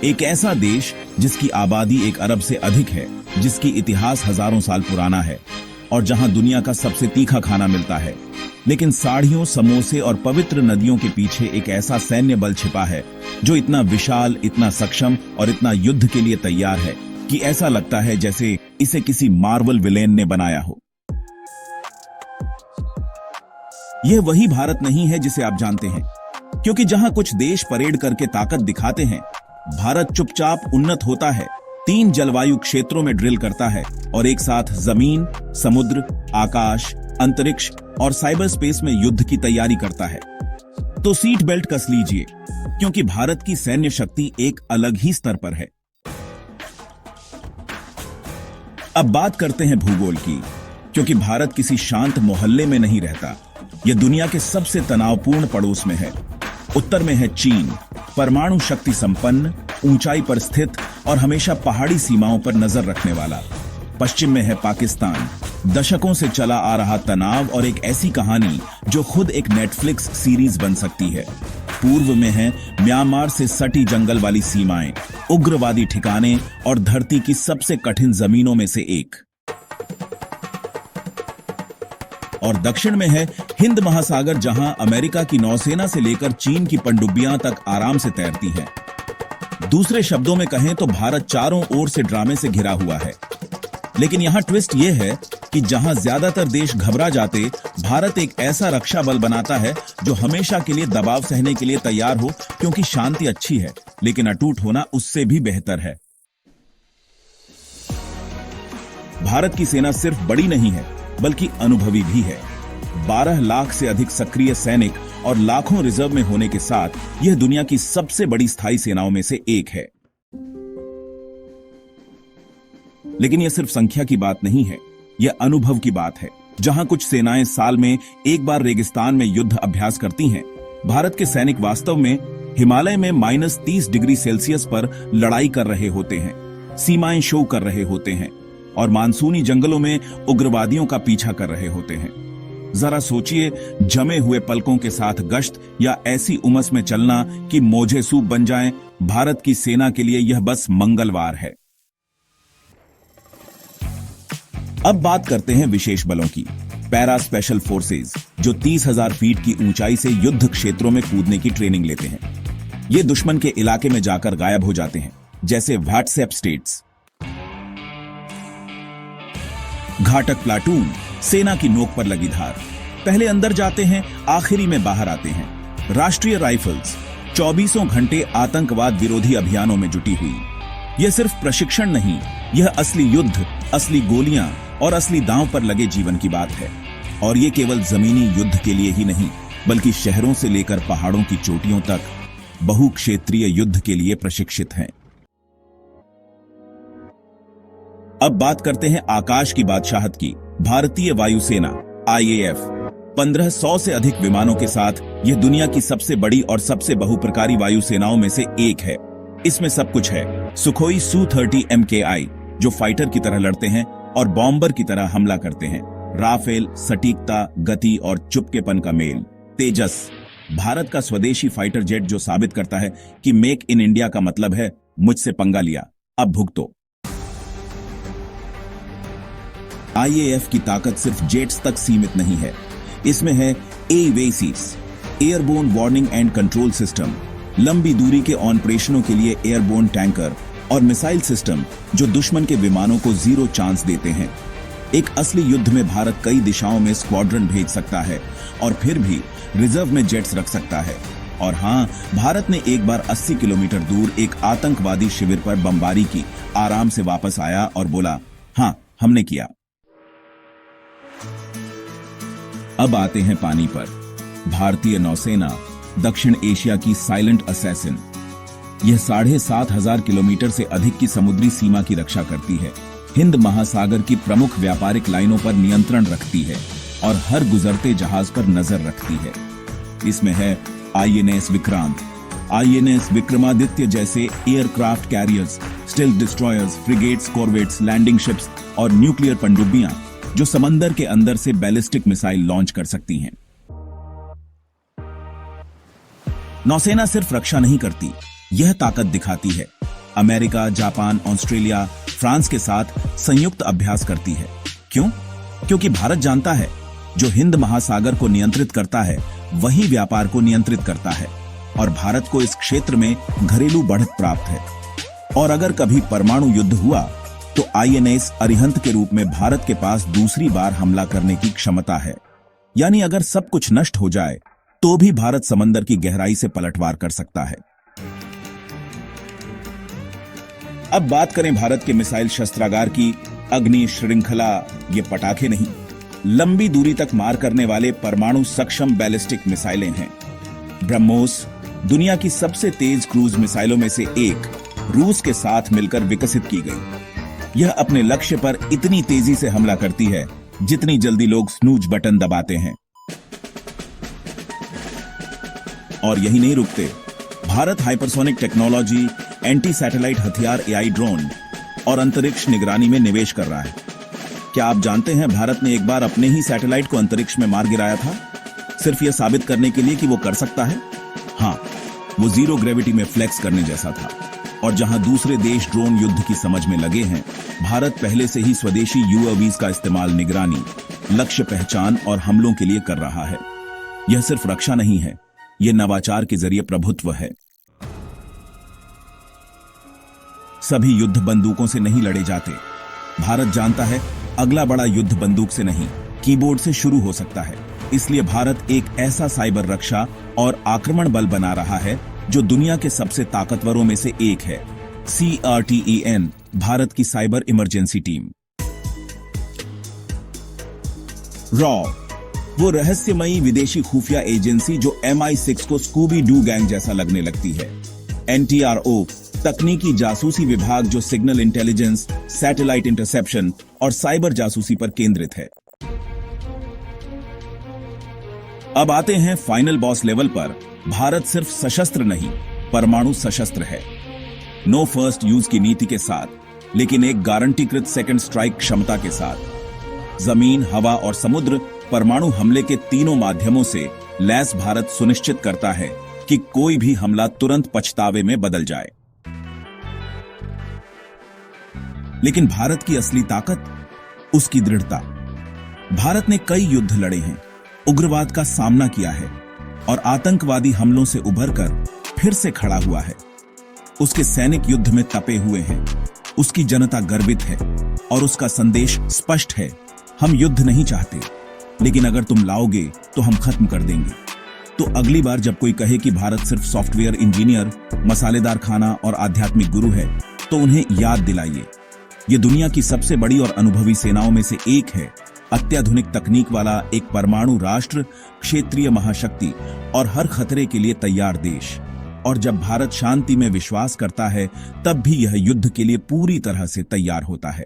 एक ऐसा देश जिसकी आबादी 1 अरब से अधिक है, जिसकी इतिहास हजारों साल पुराना है और जहां दुनिया का सबसे तीखा खाना मिलता है। लेकिन साड़ियों, समोसे और पवित्र नदियों के पीछे एक ऐसा सैन्य बल छिपा है जो इतना विशाल, इतना सक्षम और इतना युद्ध के लिए तैयार है कि ऐसा लगता है जैसे इसे किसी मार्वल विलेन ने बनाया हो। यह वही भारत नहीं है जिसे आप जानते हैं, क्योंकि जहां कुछ देश परेड करके ताकत दिखाते हैं, भारत चुपचाप उन्नत होता है, 3 जलवायु क्षेत्रों में ड्रिल करता है और एक साथ जमीन, समुद्र, आकाश, अंतरिक्ष और साइबर स्पेस में युद्ध की तैयारी करता है। तो सीट बेल्ट कस लीजिए, क्योंकि भारत की सैन्य शक्ति एक अलग ही स्तर पर है। अब बात करते हैं भूगोल की, क्योंकि भारत किसी शांत मोहल्ले में नहीं रहता। यह दुनिया के सबसे तनावपूर्ण पड़ोस में है। उत्तर में है चीन, परमाणु शक्ति संपन्न, ऊंचाई पर स्थित और हमेशा पहाड़ी सीमाओं पर नजर रखने वाला। पश्चिम में है पाकिस्तान, दशकों से चला आ रहा तनाव और एक ऐसी कहानी जो खुद एक नेटफ्लिक्स सीरीज बन सकती है। पूर्व में है म्यांमार से सटी जंगल वाली सीमाएं, उग्रवादी ठिकाने और धरती की सबसे कठिन जमीनों में से एक। और दक्षिण में है हिंद महासागर, जहां अमेरिका की नौसेना से लेकर चीन की पनडुब्बियां तक आराम से तैरती हैं। दूसरे शब्दों में कहें तो भारत चारों ओर से ड्रामे से घिरा हुआ है। लेकिन यहां ट्विस्ट यह है कि जहां ज्यादातर देश घबरा जाते, भारत एक ऐसा रक्षा बल बनाता है जो हमेशा के लिए दबाव सहने के लिए तैयार हो, क्योंकि शांति अच्छी है, लेकिन अटूट होना उससे भी बेहतर है। भारत की सेना सिर्फ बड़ी नहीं है, बल्कि अनुभवी भी है। 12 लाख से अधिक सक्रिय सैनिक और लाखों रिजर्व में होने के साथ यह दुनिया की सबसे बड़ी स्थायी सेनाओं में से एक है। लेकिन यह सिर्फ संख्या की बात नहीं है, यह अनुभव की बात है। जहां कुछ सेनाएं साल में एक बार रेगिस्तान में युद्ध अभ्यास करती हैं, भारत के सैनिक वास्तव में हिमालय में -30 डिग्री सेल्सियस पर लड़ाई कर रहे होते हैं, सीमाएं शो कर रहे होते हैं और मानसूनी जंगलों में उग्रवादियों का पीछा कर रहे होते हैं। जरा सोचिए, जमे हुए पलकों के साथ गश्त या ऐसी उमस में चलना कि मोजे सूप बन जाएं, भारत की सेना के लिए यह बस मंगलवार है। अब बात करते हैं विशेष बलों की। पैरा स्पेशल फोर्सेज, जो 30,000 फीट की ऊंचाई से युद्ध क्षेत्रों में कूदने की ट्रेनिंग लेते हैं। ये दुश्मन के इलाके में जाकर गायब हो जाते हैं, जैसे व्हाट्सएप स्टेट्स। घातक प्लाटून, सेना की नोक पर लगी धार, पहले अंदर जाते हैं, आखिरी में बाहर आते हैं। राष्ट्रीय राइफल्स, 24 घंटे आतंकवाद विरोधी अभियानों में जुटी हुई। यह सिर्फ प्रशिक्षण नहीं, यह असली युद्ध, असली गोलियां और असली दांव पर लगे जीवन की बात है। और यह केवल जमीनी युद्ध के लिए ही नहीं, बल्कि शहरों से लेकर पहाड़ों की चोटियों तक बहुक्षेत्रीय युद्ध के लिए प्रशिक्षित हैं। अब बात करते हैं आकाश की बादशाहत की। भारतीय वायुसेना IAF 1500 से अधिक विमानों के साथ यह दुनिया की सबसे बड़ी और सबसे बहुप्रकारी वायुसेनाओं में से एक है। इसमें सब कुछ है। सुखोई Su-30 MKI, जो फाइटर की तरह लड़ते हैं और बॉम्बर की तरह हमला करते हैं। राफेल, सटीकता, गति और चुपकेपन का मेल। तेजस, भारत का स्वदेशी फाइटर जेट, जो साबित करता है कि मेक इन इंडिया का मतलब है मुझसे पंगा लिया, अब भुगतो। IAF की ताकत सिर्फ जेट्स तक सीमित नहीं है। इसमें है AWACS, airborne warning and control system, लंबी दूरी के ऑपरेशनों के लिए एयरबोर्न टैंकर और मिसाइल सिस्टम, जो दुश्मन के विमानों को जीरो चांस देते हैं। एक असली युद्ध में भारत कई दिशाओं में स्क्वाड्रन भेज सकता है और फिर भी रिजर्व में जेट्स रख सकता है। और हां, भारत ने एक बार 80 किलोमीटर दूर एक आतंकवादी शिविर पर बमबारी की, आराम से वापस आया और बोला, हां, हमने किया। अब आते हैं पानी पर। भारतीय नौसेना, दक्षिण एशिया की साइलेंट असैसिन। यह 7,500 किलोमीटर से अधिक की समुद्री सीमा की रक्षा करती है, हिंद महासागर की प्रमुख व्यापारिक लाइनों पर नियंत्रण रखती है और हर गुजरते जहाज पर नजर रखती है। इसमें है INS विक्रांत, INS विक्रमादित्य जैसे aircraft carriers, stealth destroyers, frigates, corvettes, landing ships और न्यूक्लियर पनडुब्बियां, जो समंदर के अंदर से बैलिस्टिक मिसाइल लॉन्च कर सकती हैं। नौसेना सिर्फ रक्षा नहीं करती, यह ताकत दिखाती है। अमेरिका, जापान, ऑस्ट्रेलिया, फ्रांस के साथ संयुक्त अभ्यास करती है। क्यों? क्योंकि भारत जानता है जो हिंद महासागर को नियंत्रित करता है वही व्यापार को नियंत्रित करता है और भारत को इस क्षेत्र में घरेलू बढ़त प्राप्त है। और अगर कभी परमाणु युद्ध हुआ तो आईएनएस अरिहंत के रूप में भारत के पास दूसरी बार हमला करने की क्षमता है। यानी अगर सब कुछ नष्ट हो जाए तो भी भारत समंदर की गहराई से पलटवार कर सकता है। अब बात करें भारत के मिसाइल शस्त्रागार की। अग्नि श्रृंखला ये पटाखे नहीं, लंबी दूरी तक मार करने वाले परमाणु सक्षम बैलिस्टिक मिसाइलें हैं। ब्रह्मोस दुनिया की सबसे तेज क्रूज मिसाइलों में से एक रूस के साथ मिलकर विकसित की गई। यह अपने लक्ष्य पर इतनी तेजी से हमला करती है जितनी जल्दी लोग स्नूज बटन दबाते हैं। और यही नहीं रुकते, Bharat hypersonic technology, anti satellite हथियार, एआई ड्रोन और अंतरिक्ष निगरानी में निवेश कर रहा है। क्या आप जानते हैं भारत ने एक बार अपने ही सैटेलाइट को अंतरिक्ष में मार गिराया था, सिर्फ यह साबित करने के लिए कि वो कर सकता है। हाँ, वो जीरो ग्रेविटी में फ्लेक्स करने जैसा था। और जहां दूसरे देश ड्रोन युद्ध की समझ में लगे हैं, भारत पहले से ही स्वदेशी यूएवीज का इस्तेमाल निगरानी, लक्ष्य पहचान और हमलों के लिए कर रहा है। यह सिर्फ रक्षा नहीं है, यह नवाचार के जरिए प्रभुत्व है। सभी युद्ध बंदूकों से नहीं लड़े जाते। भारत जानता है अगला बड़ा युद्ध बंदूक से नहीं, कीबोर्ड से शुरू हो सकता है। इसलिए भारत एक ऐसा साइबर रक्षा और आक्रमण बल बना रहा है जो दुनिया के सबसे ताकतवरों में से एक है। CRTEN, भारत की साइबर इमरजेंसी टीम। रॉ, वो रहस्यमयी विदेशी खुफिया एजेंसी जो MI6 को स्कूबी डू गैंग जैसा लगने लगती है। NTRO, तकनीकी जासूसी विभाग जो सिग्नल इंटेलिजेंस, सैटेलाइट इंटरसेप्शन और साइबर जासूसी पर केंद्रित है। अब आते हैं फाइनल बॉस लेवल पर। भारत सिर्फ सशस्त्र नहीं, परमाणु सशस्त्र है। नो फर्स्ट यूज की नीति के साथ, लेकिन एक गारंटीकृत सेकंड स्ट्राइक क्षमता के साथ। जमीन, हवा और समुद्र परमाणु हमले के तीनों माध्यमों से लैस भारत सुनिश्चित करता है कि कोई भी हमला तुरंत पछतावे में बदल जाए। लेकिन भारत की असली ताकत उसकी दृढ़ता। भारत ने कई युद्ध लड़े हैं, उग्रवाद का सामना किया है और आतंकवादी हमलों से उभरकर फिर से खड़ा हुआ है। उसके सैनिक युद्ध में तपे हुए हैं, उसकी जनता गर्वित है और उसका संदेश स्पष्ट है, हम युद्ध नहीं चाहते, लेकिन अगर तुम लाओगे तो हम खत्म कर देंगे। तो अगली बार जब कोई कहे कि भारत सिर्फ सॉफ्टवेयर इंजीनियर, मसालेदार खाना और आध्यात्मिक गुरु है, तो उन्हें याद दिलाइए, ये दुनिया की सबसे बड़ी और अनुभवी सेनाओं में से एक है। अत्याधुनिक तकनीक वाला एक परमाणु राष्ट्र, क्षेत्रीय महाशक्ति और हर खतरे के लिए तैयार देश। और जब भारत शांति में विश्वास करता है, तब भी यह युद्ध के लिए पूरी तरह से तैयार होता है।